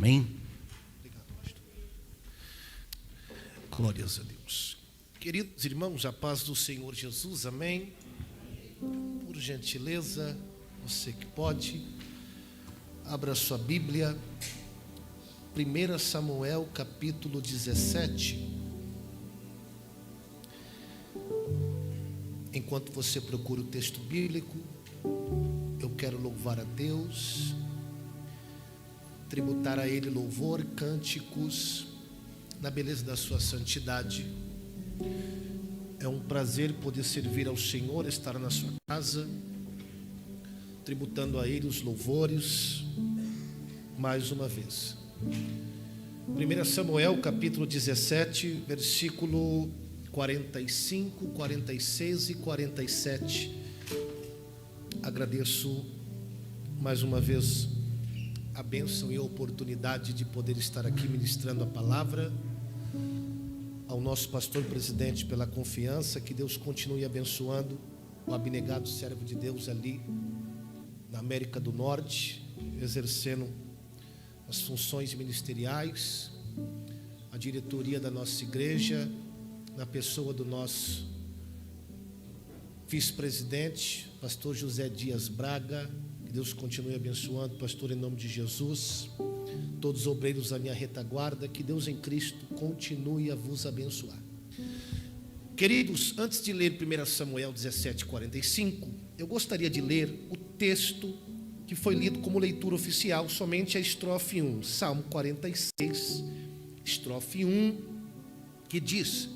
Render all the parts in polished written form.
Amém? Obrigado, pastor. Glórias a Deus. Queridos irmãos, a paz do Senhor Jesus, amém? Por gentileza, você que pode, abra sua Bíblia, 1 Samuel capítulo 17. Enquanto você procura o texto bíblico, eu quero louvar a Deus, tributar a Ele louvor, cânticos, na beleza da sua santidade. É um prazer poder servir ao Senhor, estar na sua casa, tributando a Ele os louvores, mais uma vez. 1 Samuel capítulo 17, versículo 45, 46 e 47. Agradeço mais uma vez a bênção e a oportunidade de poder estar aqui ministrando a palavra. Ao nosso pastor presidente pela confiança, que Deus continue abençoando o abnegado servo de Deus ali na América do Norte, exercendo as funções ministeriais, a diretoria da nossa igreja, na pessoa do nosso vice-presidente, pastor José Dias Braga. Que Deus continue abençoando, pastor, em nome de Jesus. Todos os obreiros da minha retaguarda, que Deus em Cristo continue a vos abençoar. Queridos, antes de ler 1 Samuel 17, 45, eu gostaria de ler o texto que foi lido como leitura oficial, somente a estrofe 1, Salmo 46, estrofe 1, que diz: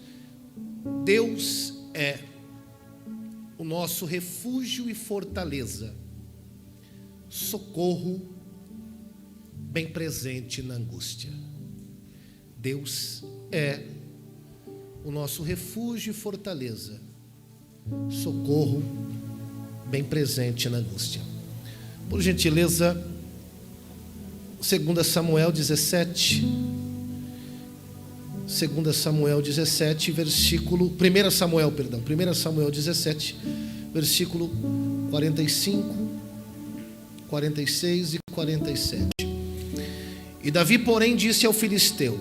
Deus é o nosso refúgio e fortaleza, socorro bem presente na angústia. Deus é o nosso refúgio e fortaleza, socorro bem presente na angústia. Por gentileza, 2 Samuel 17, 2 Samuel 17, versículo, 1 Samuel 17, versículo 45, 46 e 47. E Davi, porém, disse ao filisteu: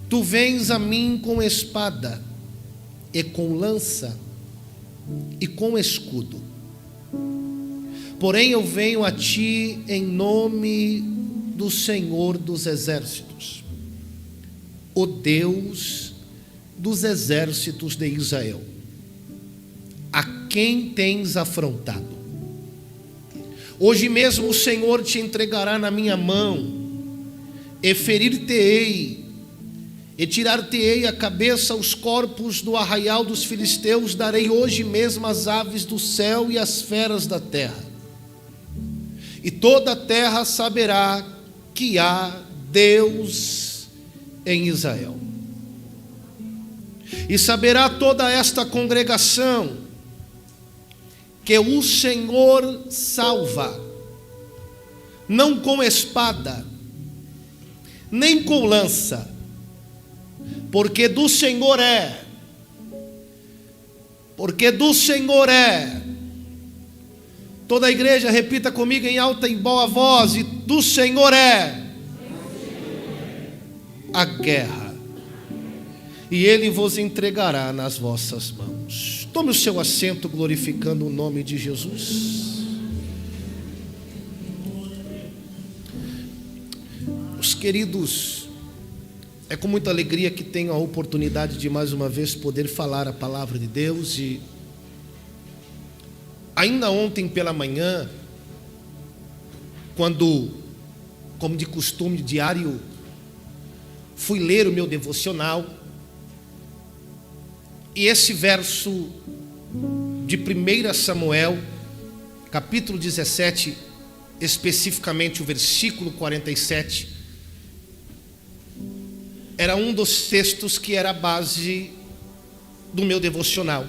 Tu vens a mim com espada e com lança e com escudo, porém eu venho a ti em nome do Senhor dos exércitos, o Deus dos exércitos de Israel, a quem tens afrontado. Hoje mesmo o Senhor te entregará na minha mão, e ferir-te-ei, e tirar-te-ei a cabeça aos corpos do arraial dos filisteus. Darei hoje mesmo as aves do céu e as feras da terra, e toda a terra saberá que há Deus em Israel. E saberá toda esta congregação que o Senhor salva, não com espada, nem com lança, porque do Senhor é, toda a igreja repita comigo em alta e boa voz: e do Senhor é a guerra, e Ele vos entregará nas vossas mãos. Tome o seu assento, glorificando o nome de Jesus. Os queridos, é com muita alegria que tenho a oportunidade de mais uma vez poder falar a palavra de Deus. E ainda ontem pela manhã, quando, como de costume diário, fui ler o meu devocional, e esse verso de 1 Samuel, capítulo 17, especificamente o versículo 47, era um dos textos que era a base do meu devocional.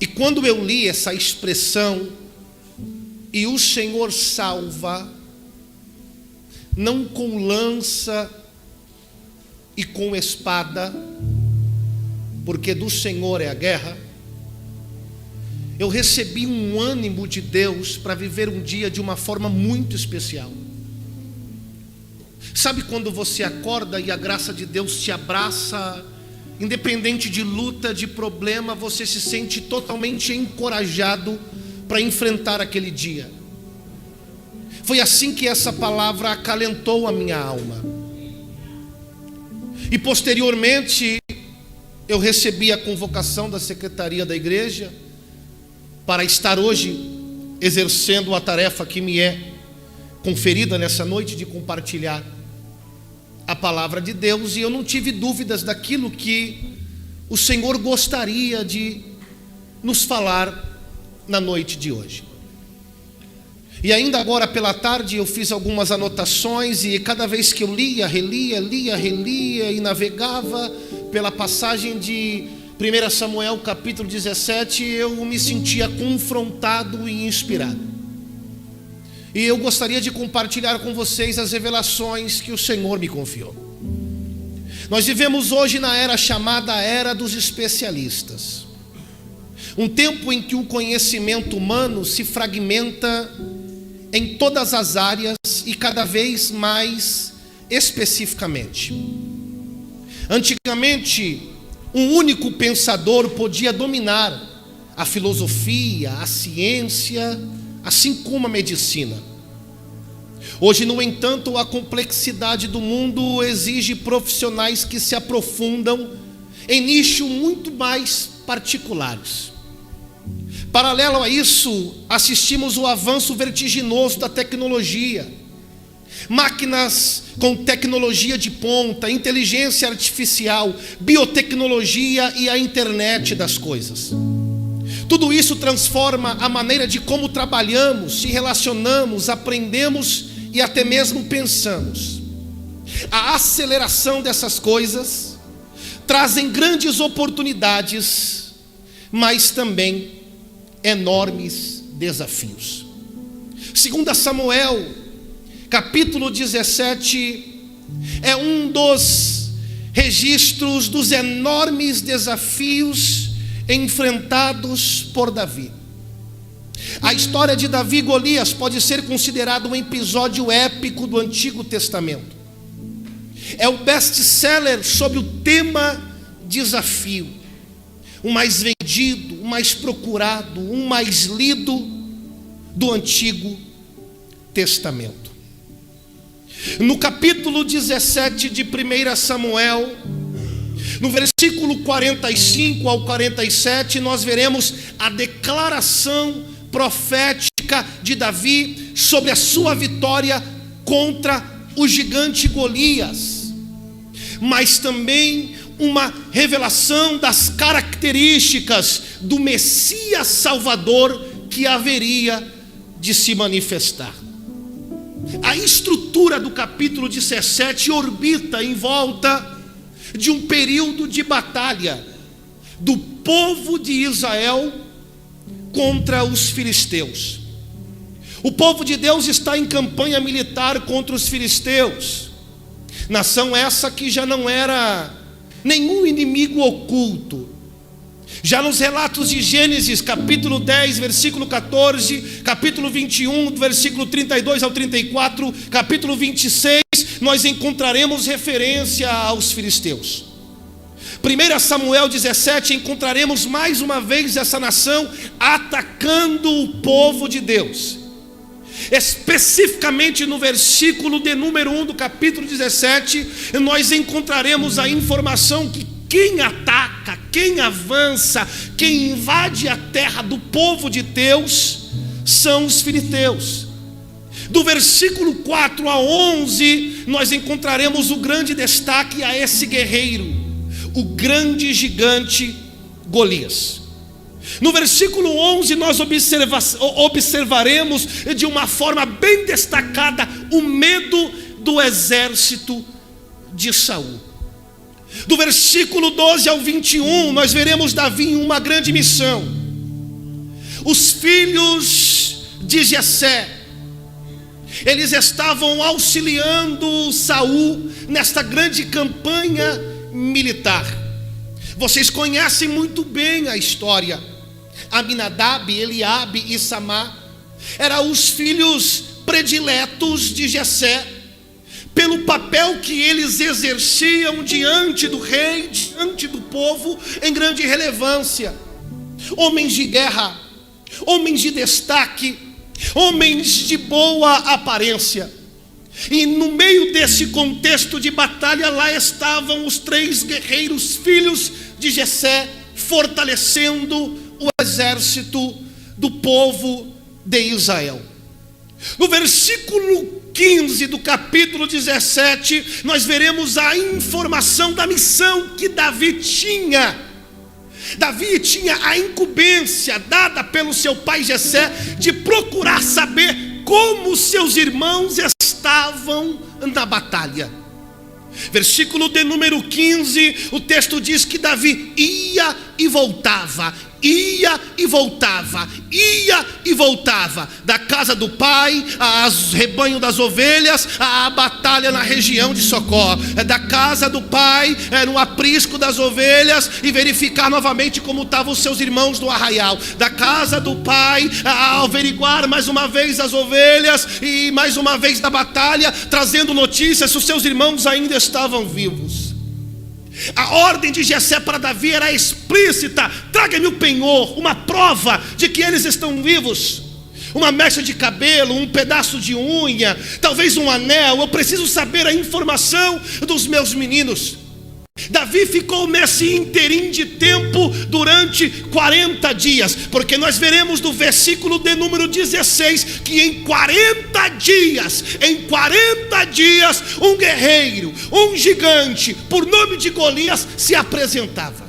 E quando eu li essa expressão, e o Senhor salva, não com lança e com espada, porque do Senhor é a guerra, eu recebi um ânimo de Deus para viver um dia de uma forma muito especial. Sabe quando você acorda e a graça de Deus te abraça, independente de luta, de problema, você se sente totalmente encorajado para enfrentar aquele dia. Foi assim que essa palavra acalentou a minha alma. E posteriormente, eu recebi a convocação da secretaria da igreja para estar hoje exercendo a tarefa que me é conferida nessa noite de compartilhar a palavra de Deus. E eu não tive dúvidas daquilo que o Senhor gostaria de nos falar na noite de hoje. E ainda agora pela tarde eu fiz algumas anotações, e cada vez que eu lia, relia e navegava pela passagem de 1 Samuel capítulo 17, eu me sentia confrontado e inspirado. E eu gostaria de compartilhar com vocês as revelações que o Senhor me confiou. Nós vivemos hoje na era chamada Era dos Especialistas. Um tempo em que o conhecimento humano se fragmenta em todas as áreas e cada vez mais especificamente. Antigamente, um único pensador podia dominar a filosofia, a ciência, assim como a medicina. Hoje, no entanto, a complexidade do mundo exige profissionais que se aprofundam em nichos muito mais particulares. Paralelo a isso, assistimos ao avanço vertiginoso da tecnologia. Máquinas com tecnologia de ponta, inteligência artificial, biotecnologia e a internet das coisas. Tudo isso transforma a maneira de como trabalhamos, se relacionamos, aprendemos e até mesmo pensamos. A aceleração dessas coisas trazem grandes oportunidades, mas também enormes desafios. 2 Samuel capítulo 17 é um dos registros dos enormes desafios enfrentados por Davi. A história de Davi e Golias pode ser considerado um episódio épico do Antigo Testamento. É o best-seller sobre o tema desafio, o mais vendido, o mais procurado, o mais lido do Antigo Testamento. No capítulo 17 de 1 Samuel, no versículo 45 ao 47, nós veremos a declaração profética de Davi sobre a sua vitória contra o gigante Golias, mas também uma revelação das características do Messias Salvador que haveria de se manifestar. A estrutura do capítulo 17 orbita em volta de um período de batalha do povo de Israel contra os filisteus. O povo de Deus está em campanha militar contra os filisteus, nação essa que já não era nenhum inimigo oculto. Já nos relatos de Gênesis, capítulo 10, versículo 14, capítulo 21, do versículo 32 ao 34, capítulo 26, nós encontraremos referência aos filisteus. 1 Samuel 17, encontraremos mais uma vez essa nação atacando o povo de Deus. Especificamente no versículo de número 1 do capítulo 17, nós encontraremos a informação que quem ataca, quem avança, quem invade a terra do povo de Deus são os filisteus. Do versículo 4 a 11, nós encontraremos o grande destaque a esse guerreiro, o grande gigante Golias. No versículo 11 nós observaremos de uma forma bem destacada o medo do exército de Saul. Do versículo 12 ao 21 nós veremos Davi em uma grande missão. Os filhos de Jessé, eles estavam auxiliando Saul nesta grande campanha militar. Vocês conhecem muito bem a história. Aminadab, Eliabe e Samá eram os filhos prediletos de Jessé, pelo papel que eles exerciam diante do rei, diante do povo, em grande relevância. Homens de guerra, homens de destaque, homens de boa aparência. E no meio desse contexto de batalha, lá estavam os 3 guerreiros filhos de Jessé, fortalecendo o exército do povo de Israel. No versículo 15 do capítulo 17, nós veremos a informação da missão que Davi tinha. Davi tinha a incumbência dada pelo seu pai Jessé de procurar saber como seus irmãos estavam na batalha. Versículo de número 15, o texto diz que Davi ia e voltava, ia e voltava, ia e voltava, da casa do pai, ao rebanho das ovelhas, à batalha na região de Socó, da casa do pai, no aprisco das ovelhas, e verificar novamente como estavam os seus irmãos no arraial, da casa do pai, a averiguar mais uma vez as ovelhas, e mais uma vez da batalha, trazendo notícias se os seus irmãos ainda estavam vivos. A ordem de Jessé para Davi era explícita: traga-me o penhor, uma prova de que eles estão vivos, uma mecha de cabelo, um pedaço de unha, talvez um anel. Eu preciso saber a informação dos meus meninos. Davi ficou nesse inteirinho de tempo durante 40 dias, porque nós veremos no versículo de número 16 que em 40 dias um guerreiro, um gigante por nome de Golias se apresentava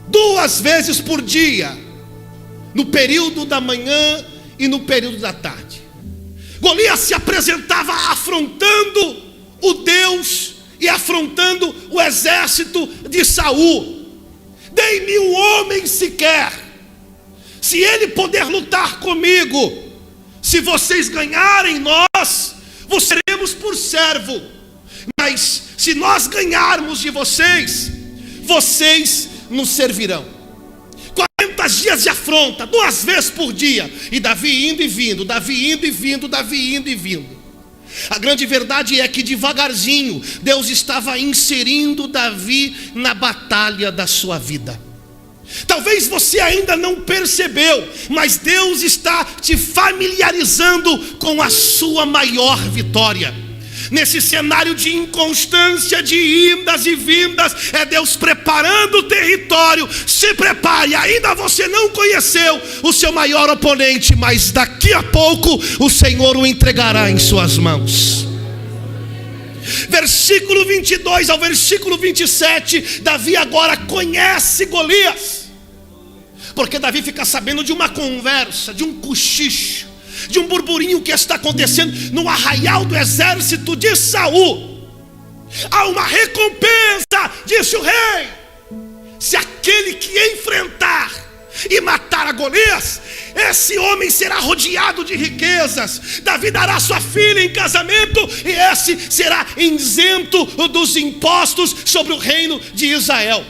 2 vezes por dia, no período da manhã e no período da tarde. Golias se apresentava afrontando o Deus e afrontando o exército de Saul. Dei-me um homem sequer, se ele puder lutar comigo, se vocês ganharem, nós vos seremos por servo, mas se nós ganharmos de vocês, vocês nos servirão. 40 dias de afronta, 2 vezes por dia, e Davi indo e vindo, Davi indo e vindo, Davi indo e vindo. A grande verdade é que devagarzinho Deus estava inserindo Davi na batalha da sua vida. Talvez você ainda não percebeu, mas Deus está te familiarizando com a sua maior vitória. Nesse cenário de inconstância, de indas e vindas, é Deus preparando o território. Se prepare, ainda você não conheceu o seu maior oponente, mas daqui a pouco o Senhor o entregará em suas mãos. Versículo 22 ao versículo 27, Davi agora conhece Golias, porque Davi fica sabendo de uma conversa, de um cochicho, de um burburinho que está acontecendo no arraial do exército de Saul. Há uma recompensa, disse o rei, se aquele que enfrentar e matar a Golias, esse homem será rodeado de riquezas. Davi dará sua filha em casamento, e esse será isento dos impostos sobre o reino de Israel.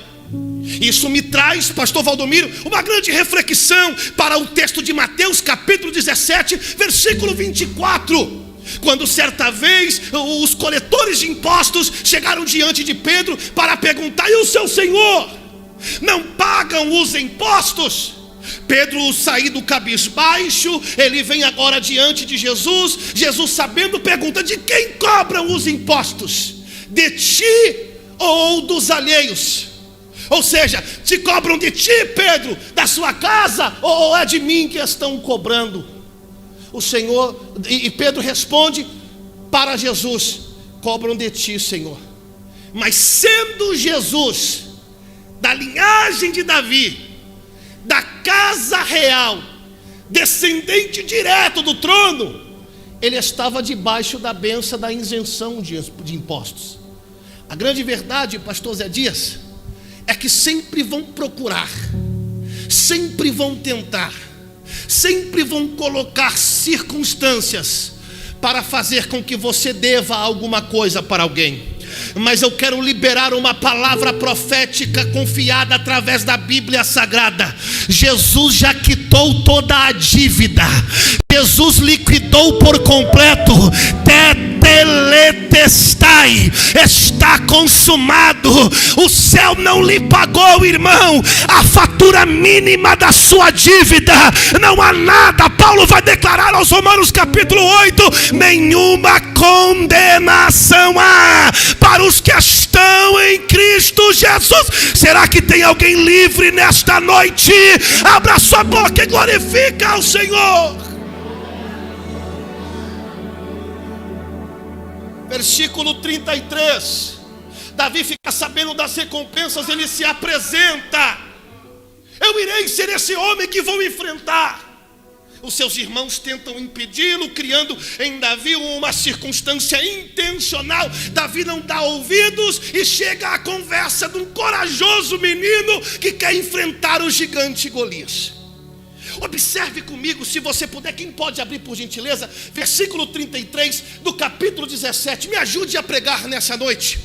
Isso me traz, pastor Valdomiro, uma grande reflexão para o texto de Mateus capítulo 17, versículo 24. Quando certa vez os coletores de impostos chegaram diante de Pedro para perguntar: e o seu senhor não pagam os impostos? Pedro, saído cabisbaixo, ele vem agora diante de Jesus. Jesus, sabendo, pergunta: de quem cobram os impostos? De ti ou dos alheios? Ou seja, te cobram de ti, Pedro, da sua casa, ou é de mim que estão cobrando? O Senhor, e Pedro responde para Jesus: cobram de ti, Senhor. Mas sendo Jesus da linhagem de Davi, da casa real, descendente direto do trono, ele estava debaixo da bênção da isenção de impostos. A grande verdade, pastor Zé Dias, é que sempre vão procurar, sempre vão tentar, sempre vão colocar circunstâncias para fazer com que você deva alguma coisa para alguém. mas eu quero liberar uma palavra profética confiada através da Bíblia Sagrada. Jesus já quitou toda a dívida. Jesus liquidou por completo. Tetelestai, está consumado. O céu não lhe pagou, irmão, a fatura mínima da sua dívida. Não há nada. Paulo vai declarar aos Romanos capítulo 8: nenhuma condenação há para os que estão em Cristo Jesus. Será que tem alguém livre nesta noite? Abra sua boca e glorifica ao Senhor. Versículo 33. Davi fica sabendo das recompensas, ele se apresenta: eu irei ser esse homem que vou enfrentar. Os seus irmãos tentam impedi-lo, criando em Davi uma circunstância intencional. Davi não dá ouvidos e chega à conversa de um corajoso menino que quer enfrentar o gigante Golias. Observe comigo, se você puder, quem pode abrir por gentileza, versículo 33 do capítulo 17. Me ajude a pregar nessa noite.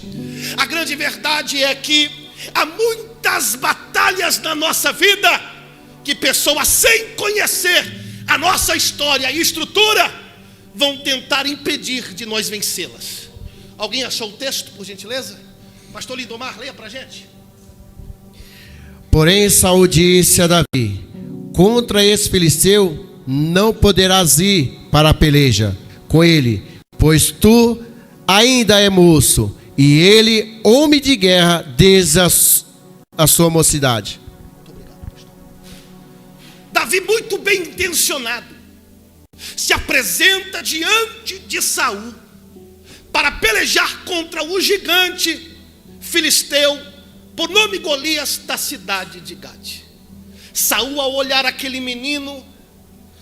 A grande verdade é que há muitas batalhas na nossa vida que pessoas sem conhecer a nossa história e estrutura vão tentar impedir de nós vencê-las. Alguém achou o texto, por gentileza? Pastor Lindomar, leia pra gente. Porém Saul disse a Davi: contra esse filisteu não poderás ir para a peleja com ele, pois tu ainda é moço, e ele homem de guerra desde a sua mocidade. Muito obrigado, pastor. Davi, muito bem intencionado, se apresenta diante de Saul para pelejar contra o gigante filisteu, por nome Golias, da cidade de Gade. Saul, ao olhar aquele menino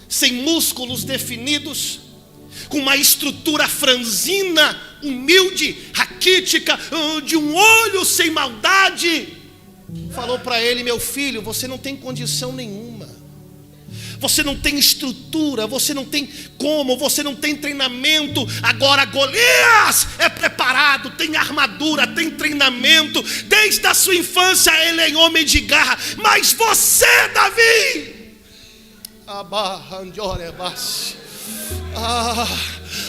sem músculos definidos, com uma estrutura franzina, humilde, raquítica, de um olho sem maldade, falou para ele: meu filho, você não tem condição nenhuma, você não tem estrutura, você não tem como, você não tem treinamento. Agora Golias é preparado, tem armadura, tem treinamento, desde a sua infância ele é homem de guerra. Mas você, Davi,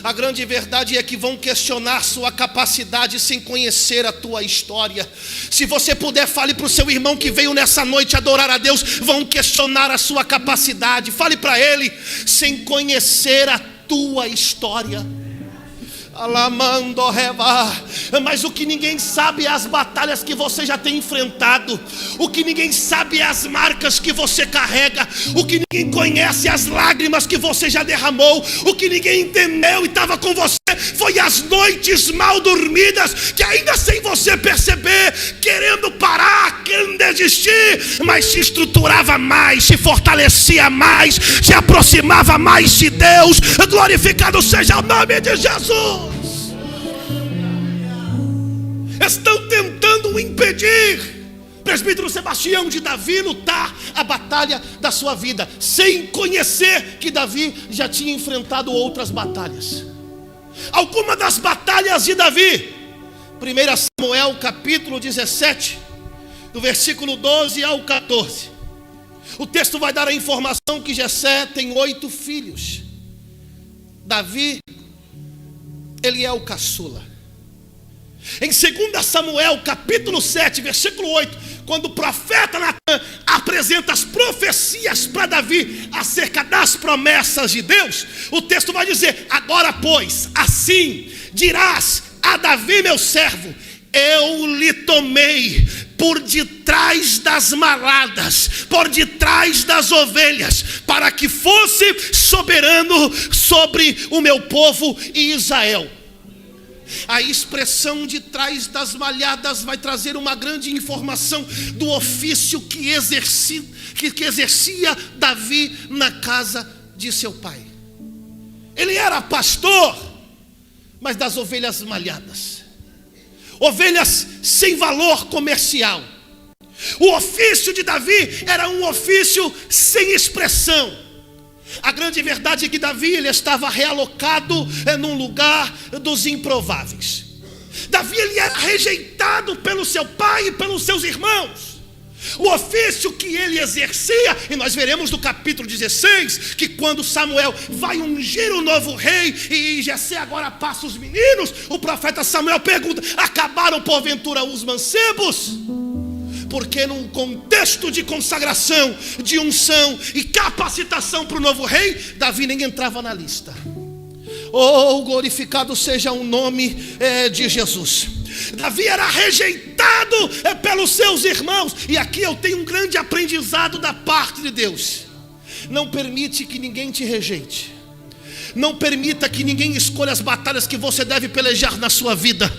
a grande verdade é que vão questionar sua capacidade sem conhecer a tua história. Se você puder, fale para o seu irmão que veio nessa noite adorar a Deus. Vão questionar a sua capacidade. Fale para ele, sem conhecer a tua história. Mas o que ninguém sabe é as batalhas que você já tem enfrentado. O que ninguém sabe é as marcas que você carrega. O que ninguém conhece é as lágrimas que você já derramou. O que ninguém entendeu e estava com você foi as noites mal dormidas, que ainda sem você perceber, querendo parar, querendo desistir, mas se estruturava mais, se fortalecia mais, se aproximava mais de Deus. Glorificado seja o nome de Jesus. Estão tentando impedir presbítero Sebastião de Davi lutar a batalha da sua vida, sem conhecer que Davi já tinha enfrentado outras batalhas. Algumas das batalhas de Davi, 1 Samuel capítulo 17, do versículo 12 ao 14. O texto vai dar a informação que Jessé tem 8 filhos. Davi, ele é o caçula. Em 2 Samuel capítulo 7, versículo 8, quando o profeta Natan apresenta as profecias para Davi acerca das promessas de Deus, o texto vai dizer: agora pois, assim dirás a Davi meu servo: eu lhe tomei por detrás das maladas, por detrás das ovelhas, para que fosse soberano sobre o meu povo e Israel. A expressão de trás das malhadas vai trazer uma grande informação do ofício que exercia Davi na casa de seu pai. Ele era pastor, mas das ovelhas malhadas, ovelhas sem valor comercial. O ofício de Davi era um ofício sem expressão. A grande verdade é que Davi, ele estava realocado num lugar dos improváveis. Davi, ele era rejeitado pelo seu pai e pelos seus irmãos. O ofício que ele exercia, e nós veremos no capítulo 16, que quando Samuel vai ungir o novo rei, e Jessé agora passa os meninos, o profeta Samuel pergunta: acabaram porventura os mancebos? Porque num contexto de consagração, de unção e capacitação para o novo rei, Davi nem entrava na lista. Oh, glorificado seja o nome de Jesus. Davi era rejeitado pelos seus irmãos. E aqui eu tenho um grande aprendizado da parte de Deus. Não permite que ninguém te rejeite. Não permita que ninguém escolha as batalhas que você deve pelejar na sua vida.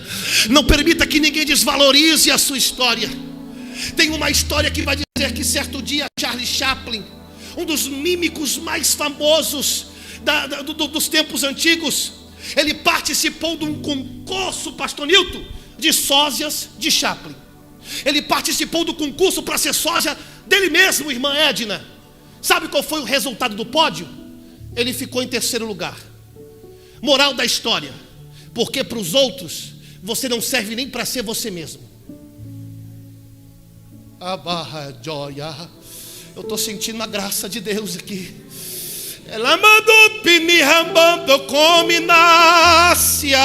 Não permita que ninguém desvalorize a sua história. Tem uma história que vai dizer que certo dia Charlie Chaplin, um dos mímicos mais famosos dos tempos antigos, ele participou de um concurso, pastor Nilton, de sósias de Chaplin. Ele participou do concurso para ser sósia dele mesmo, irmã Edna. Sabe qual foi o resultado do pódio? Ele ficou em terceiro lugar. Moral da história: porque para os outros você não serve nem para ser você mesmo. Eu estou sentindo a graça de Deus aqui. Ela mandou pinirrambando cominácia.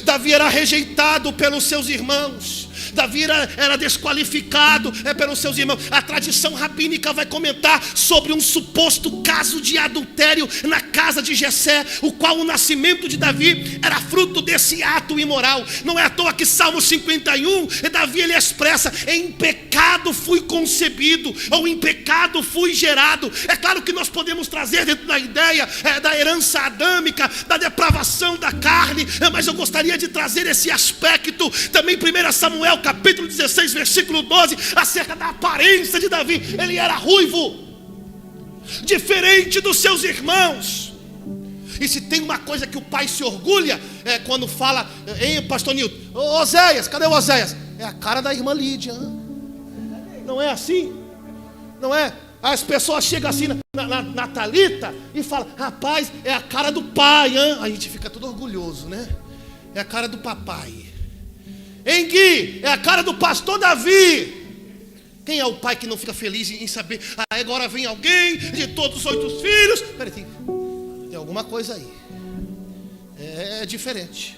Davi era rejeitado pelos seus irmãos. Davi era desqualificado pelos seus irmãos. A tradição rabínica vai comentar sobre um suposto caso de adultério na casa de Jessé, o qual o nascimento de Davi era fruto desse ato imoral. Não é à toa que Salmo 51, Davi ele expressa: em pecado fui concebido, ou em pecado fui gerado. É claro que nós podemos trazer dentro da ideia da herança adâmica, da depravação da carne, mas eu gostaria de trazer esse aspecto também. 1 Samuel capítulo 16, versículo 12, acerca da aparência de Davi. Ele era ruivo, diferente dos seus irmãos. E se tem uma coisa que o pai se orgulha, é quando fala: hein, pastor Nilton, Oséias, cadê o Oséias? É a cara da irmã Lídia. Não é assim? Não é? As pessoas chegam assim na Thalita e falam: rapaz, é a cara do pai, hein? A gente fica todo orgulhoso, né? É a cara do papai. Em Gui, é a cara do pastor Davi. Quem é o pai que não fica feliz em saber: agora vem alguém de todos os 8 filhos? Peraí, tem alguma coisa aí. É diferente.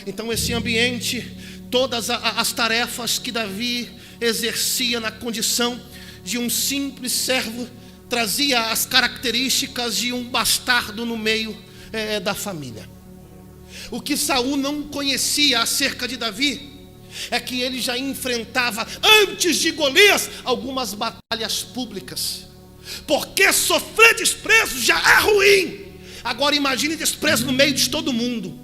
Então esse ambiente, todas as tarefas que Davi exercia na condição de um simples servo, trazia as características de um bastardo no meio da família. O que Saul não conhecia acerca de Davi é que ele já enfrentava, antes de Golias, algumas batalhas públicas. Porque sofrer desprezo já é ruim. Agora imagine desprezo no meio de todo mundo.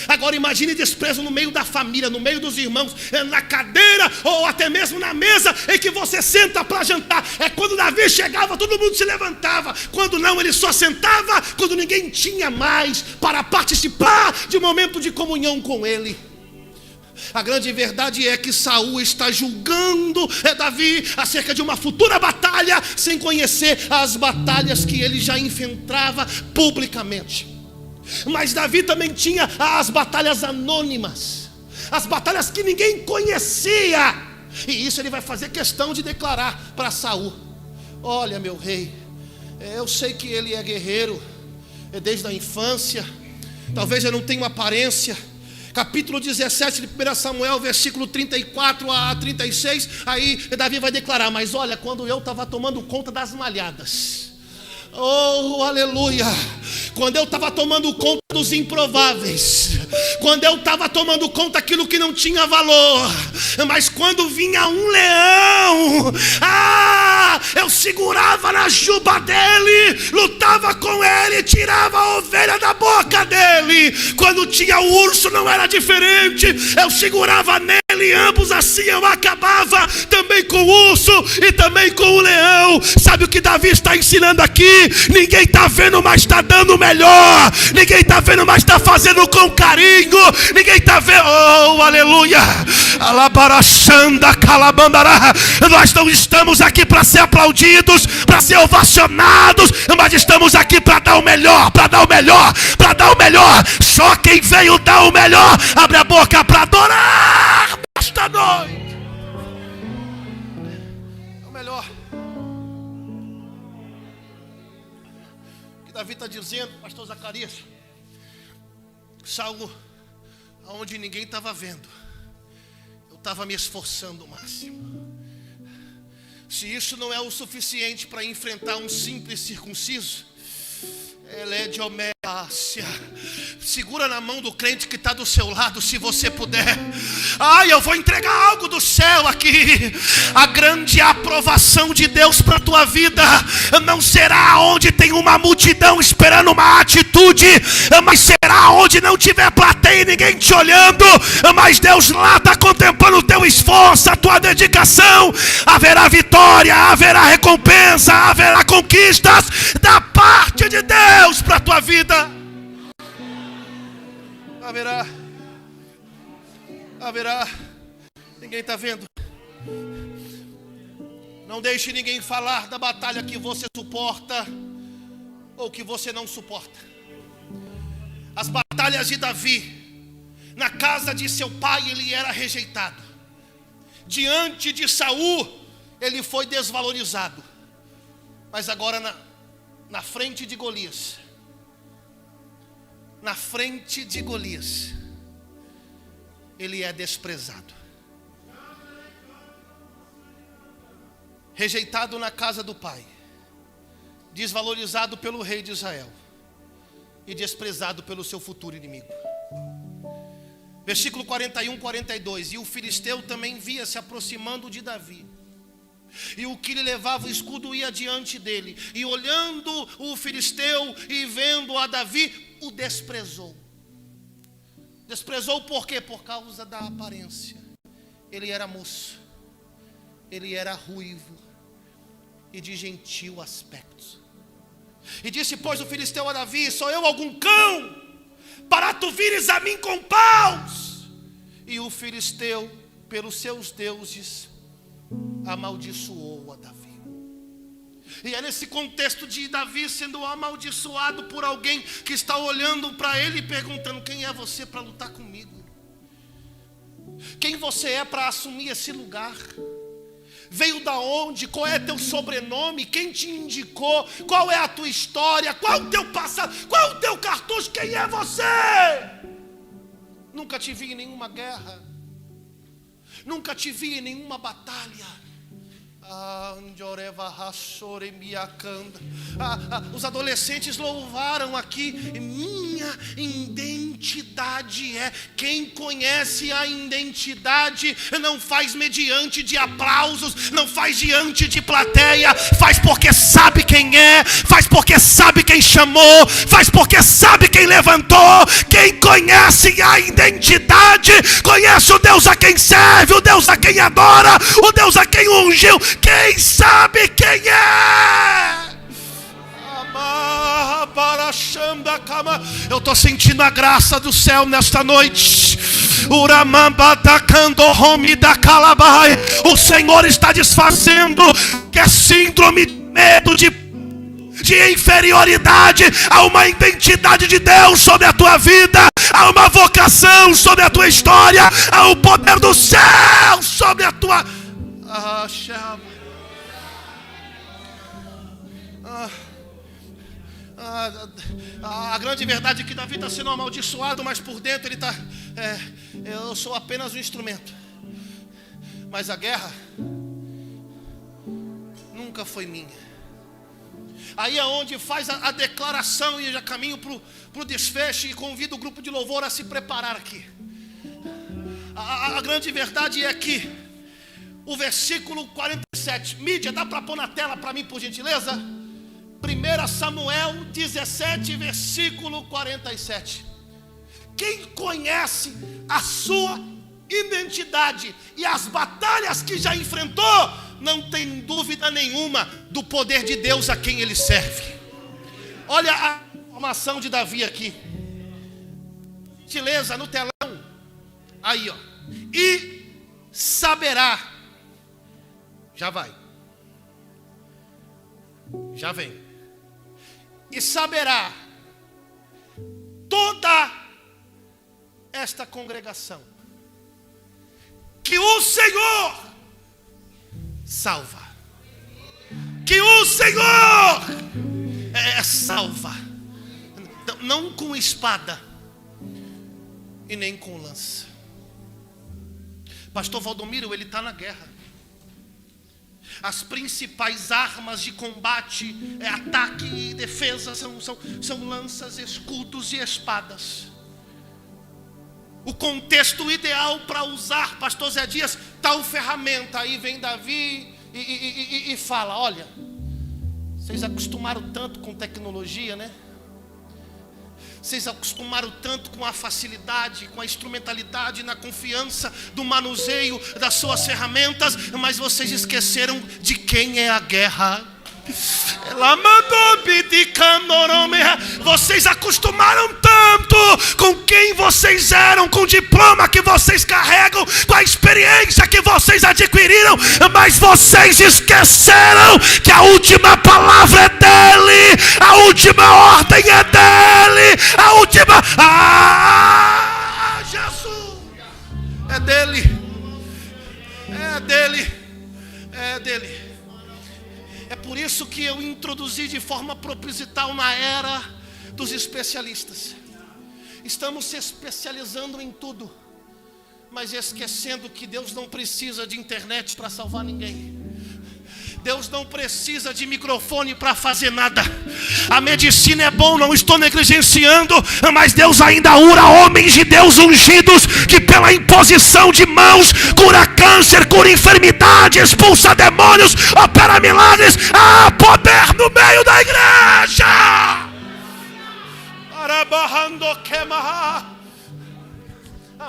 Agora imagine desprezo no meio da família, no meio dos irmãos, na cadeira ou até mesmo na mesa em que você senta para jantar. É quando Davi chegava, todo mundo se levantava. Quando não, ele só sentava quando ninguém tinha mais para participar de um momento de comunhão com ele. A grande verdade é que Saul está julgando Davi acerca de uma futura batalha, sem conhecer as batalhas que ele já enfrentava publicamente. Mas Davi também tinha as batalhas anônimas, as batalhas que ninguém conhecia. E isso ele vai fazer questão de declarar para Saul: olha, meu rei, eu sei que ele é guerreiro desde a infância. Talvez ele não tenha uma aparência. Capítulo 17 de 1 Samuel, versículo 34 a 36. Aí Davi vai declarar: mas olha, quando eu estava tomando conta das malhadas, oh, aleluia, quando eu estava tomando conta dos improváveis, quando eu estava tomando conta daquilo que não tinha valor, mas quando vinha um leão, eu segurava na juba dele, lutava com ele, tirava a ovelha da boca dele. Quando tinha o urso não era diferente, eu segurava nele ele ambos assim eu acabava, também com o urso e também com o leão. Sabe o que Davi está ensinando aqui? Ninguém está vendo, mas está dando melhor. Ninguém está vendo, mas está fazendo com carinho. Ninguém está vendo, oh aleluia, alabarachanda calabandará. Nós não estamos aqui para ser aplaudidos, para ser ovacionados, mas estamos aqui para dar o melhor, para dar o melhor, para dar o melhor. Só quem veio dar o melhor, abre a boca para adorar esta noite. É o melhor. O que Davi está dizendo, pastor Zacarias? Salmo onde ninguém estava vendo, eu estava me esforçando o máximo. Se isso não é o suficiente para enfrentar um simples circunciso, ela é de homéácia. Segura na mão do crente que está do seu lado, se você puder. Ai, eu vou entregar algo do céu aqui. A grande aprovação de Deus para a tua vida não será onde tem uma multidão esperando uma atitude, mas será onde não tiver plateia e ninguém te olhando, mas Deus lá está contemplando o teu esforço, a tua dedicação. Haverá vitória, haverá recompensa, haverá conquistas da parte de Deus para a tua vida. Haverá. Ninguém está vendo. Não deixe ninguém falar da batalha que você suporta ou que você não suporta. As batalhas de Davi, na casa de seu pai ele era rejeitado. Diante de Saul ele foi desvalorizado. Mas agora na frente de Golias, ele é desprezado. Rejeitado na casa do pai, desvalorizado pelo rei de Israel e desprezado pelo seu futuro inimigo. Versículo 41, 42. E o filisteu também via se aproximando de Davi, e o que lhe levava o escudo ia diante dele, e olhando o filisteu e vendo a Davi, o desprezou. Desprezou por quê? Por causa da aparência. Ele era moço, ele era ruivo e de gentil aspecto. E disse, pois, o filisteu a Davi: sou eu algum cão para tu vires a mim com paus? E o filisteu, pelos seus deuses, amaldiçoou a Davi. E é nesse contexto de Davi sendo amaldiçoado por alguém que está olhando para ele e perguntando: quem é você para lutar comigo? Quem você é para assumir esse lugar? Veio da onde? Qual é teu sobrenome? Quem te indicou? Qual é a tua história? Qual o teu passado? Qual o teu cartucho? Quem é você? Nunca te vi em nenhuma guerra, nunca te vi em nenhuma batalha. Os adolescentes louvaram aqui. Minha identidade é. Quem conhece a identidade não faz mediante de aplausos, não faz diante de plateia, faz porque sabe quem é, faz porque sabe quem chamou, faz porque sabe quem levantou. Quem conhece a identidade conhece o Deus a quem serve, o Deus a quem adora, o Deus a quem ungiu. Quem sabe quem é? Eu estou sentindo a graça do céu nesta noite. O Senhor está desfazendo que é síndrome de medo, de inferioridade. Há uma identidade de Deus sobre a tua vida, há uma vocação sobre a tua história, há o poder do céu sobre a tua... A grande verdade é que Davi está sendo amaldiçoado, mas por dentro ele está... eu sou apenas um instrumento. Mas a guerra nunca foi minha. Aí é onde faz a declaração e já caminho para o desfecho e convido o grupo de louvor a se preparar aqui. A grande verdade é que o versículo 47, mídia, dá para pôr na tela para mim, por gentileza? 1 Samuel 17, versículo 47. Quem conhece a sua identidade e as batalhas que já enfrentou, não tem dúvida nenhuma do poder de Deus a quem ele serve. Olha a informação de Davi aqui. Gentileza no telão. Aí, ó. E saberá. Já vai. Já vem. E saberá toda esta congregação que o Senhor salva. Que o Senhor salva. Não com espada e nem com lança. Pastor Valdomiro, ele está na guerra. As principais armas de combate, ataque e defesa são lanças, escudos e espadas. O contexto ideal para usar, pastor Zé Dias, tal ferramenta. Aí vem Davi e fala: olha, vocês acostumaram tanto com tecnologia, né? Vocês acostumaram tanto com a facilidade, com a instrumentalidade, na confiança do manuseio das suas ferramentas, mas vocês esqueceram de quem é a guerra. Vocês acostumaram tanto com quem vocês eram, com o diploma que vocês carregam, com a experiência que vocês adquiriram, mas vocês esqueceram que a última palavra é dele, a última ordem é dele, a última... Jesus! É dele, é dele, é dele. É por isso que eu introduzi de forma proposital na era dos especialistas. Estamos se especializando em tudo, mas esquecendo que Deus não precisa de internet para salvar ninguém. Deus não precisa de microfone para fazer nada. A medicina é bom, não estou negligenciando, mas Deus ainda ura homens de Deus ungidos, que pela imposição de mãos cura câncer, cura enfermidade, expulsa demônios, opera milagres. Há poder no meio da igreja.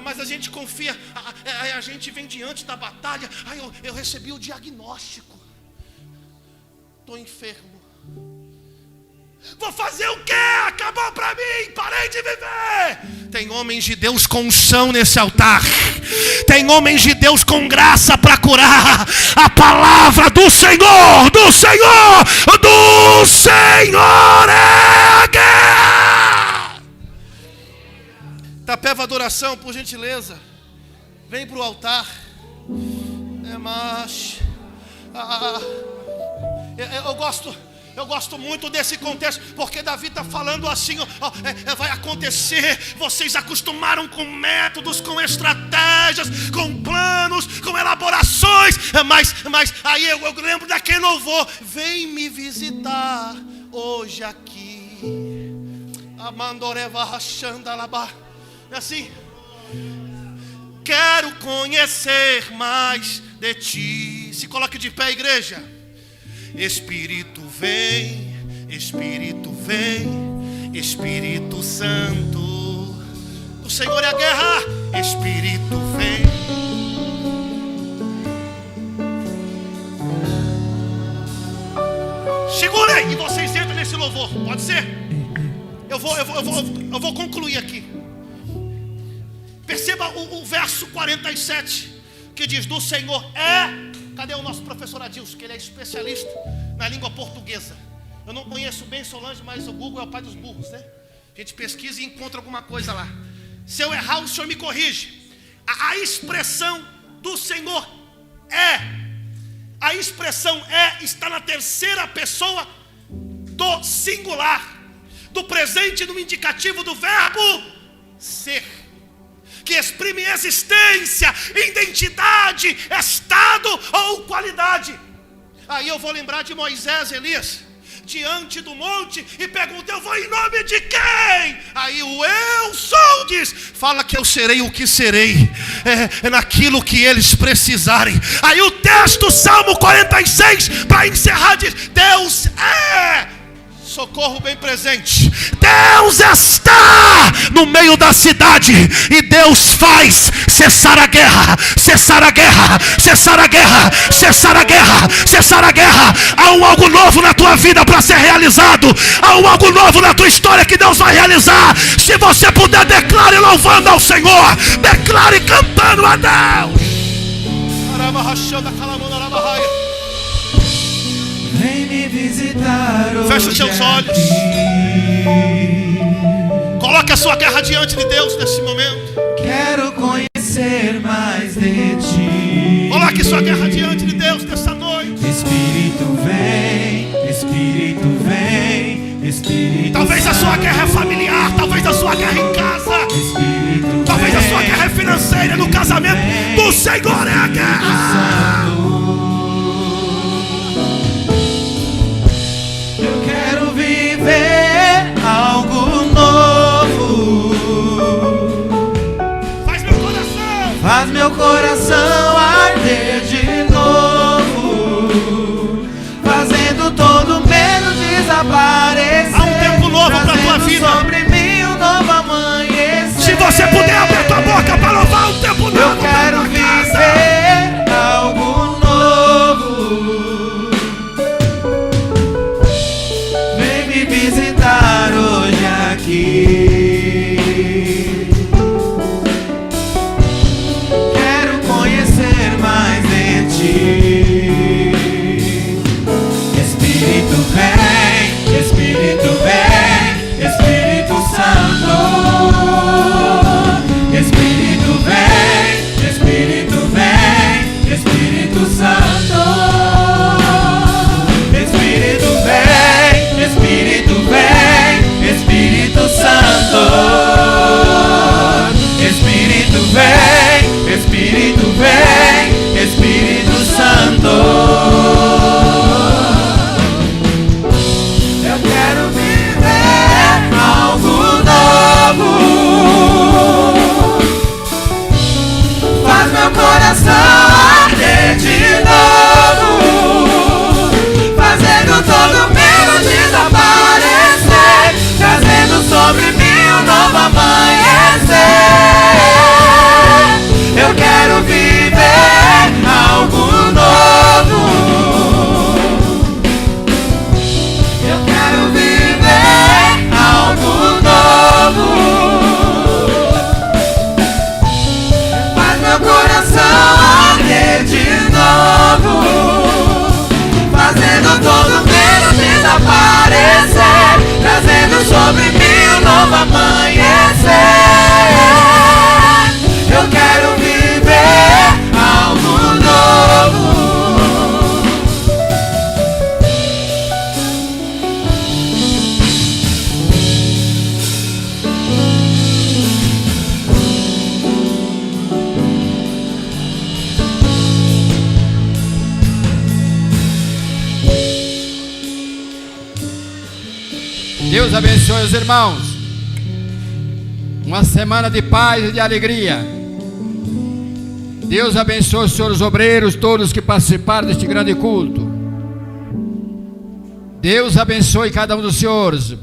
Mas a gente confia, a gente vem diante da batalha. Eu recebi o diagnóstico. Estou enfermo. Vou fazer o quê? Acabou para mim, parei de viver. Tem homens de Deus com unção nesse altar. Tem homens de Deus com graça para curar. A palavra do Senhor, do Senhor, do Senhor é a guerra. Tapeva adoração, por gentileza. Vem para o altar. Eu gosto muito desse contexto, porque Davi está falando assim: vai acontecer. Vocês acostumaram com métodos, com estratégias, com planos, com elaborações, mas aí eu lembro daquele louvor: vem me visitar hoje aqui. Amandoreva rachando alabá. Assim, quero conhecer mais de ti. Se coloque de pé, igreja. Espírito vem, Espírito vem, Espírito Santo. O Senhor é a guerra. Espírito vem. Segura aí e vocês entram nesse louvor. Pode ser? Eu vou concluir aqui. Perceba o verso 47, que diz: do Senhor é... Cadê o nosso professor Adilson, que ele é especialista na língua portuguesa? Eu não conheço bem Solange, mas o Google é o pai dos burros, né? A gente pesquisa e encontra alguma coisa lá. Se eu errar, o senhor me corrige. A expressão do Senhor é. A expressão é está na terceira pessoa do singular, do presente no indicativo do verbo ser, que exprime existência, identidade, estado ou qualidade. Aí eu vou lembrar de Moisés, Elias, diante do monte, e pergunta: eu vou em nome de quem? Aí o eu sou diz: fala que eu serei o que serei, é naquilo que eles precisarem. Aí o texto, Salmo 46, para encerrar, diz: Deus é socorro bem presente. Deus está no meio da cidade, e Deus faz cessar a guerra, cessar a guerra, cessar a guerra, cessar a guerra, cessar a guerra. Há um algo novo na tua vida para ser realizado, há um algo novo na tua história que Deus vai realizar. Se você puder, declare louvando ao Senhor, declare cantando a Deus. Vem me visitar hoje. Feche os seus olhos. Coloque a sua guerra diante de Deus nesse momento. Quero conhecer mais de ti. Coloque sua guerra diante de Deus nessa noite. Espírito vem, Espírito vem, Espírito Talvez Santo. a sua guerra é familiar, talvez a sua guerra em casa, Espírito talvez vem, a sua guerra é financeira, no casamento. Do Senhor é a guerra. Eu quero viver algo novo. Faz meu coração arder de novo, fazendo todo medo desaparecer. Há um tempo novo para tua vida. Sobre mim um novo amanhecer. Se você puder abrir tua boca para louvar, um tempo novo. Eu quero viver algo novo. Vem me visitar hoje aqui. Quero conhecer mais de ti. Espírito vem, Espírito vem, Espírito Santo. Espírito vem, Espírito vem, Espírito Santo. Espírito vem, Espírito vem, Espírito Santo. Espírito vem, Espírito vem, Espírito Santo. Eu quero viver algo novo. Faz meu coração arder de novo, fazendo todo medo desaparecer, trazendo sobre mim um novo amanhecer. Eu quero viver algo novo. Eu quero viver algo novo. Faz meu coração arder de novo, fazendo todo medo desaparecer, trazendo sobre mim um novo amanhecer. Eu quero viver algo novo. Deus abençoe os irmãos. Uma semana de paz e de alegria. Deus abençoe os senhores obreiros, todos que participaram deste grande culto. Deus abençoe cada um dos senhores.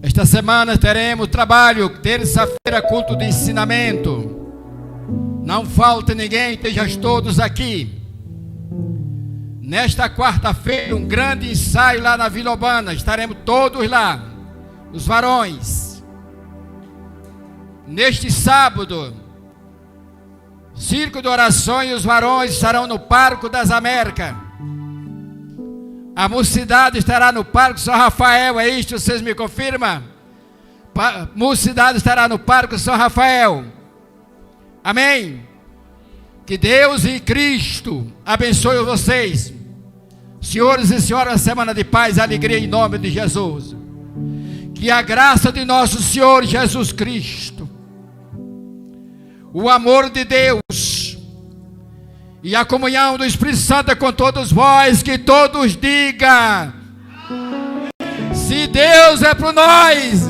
Esta semana teremos trabalho, terça-feira, culto de ensinamento. Não falte ninguém, estejam todos aqui. Nesta quarta-feira, um grande ensaio lá na Vila Urbana. Estaremos todos lá, os varões. Neste sábado, circo de oração, e os varões estarão no Parque das Américas. A mocidade estará no Parque São Rafael. É isto, vocês me confirmam? A mocidade estará no Parque São Rafael. Amém? Que Deus e Cristo abençoe vocês. Senhores e senhoras, semana de paz e alegria em nome de Jesus. Que a graça de nosso Senhor Jesus Cristo, o amor de Deus e a comunhão do Espírito Santo é com todos vós. Que todos digam: se Deus é por nós,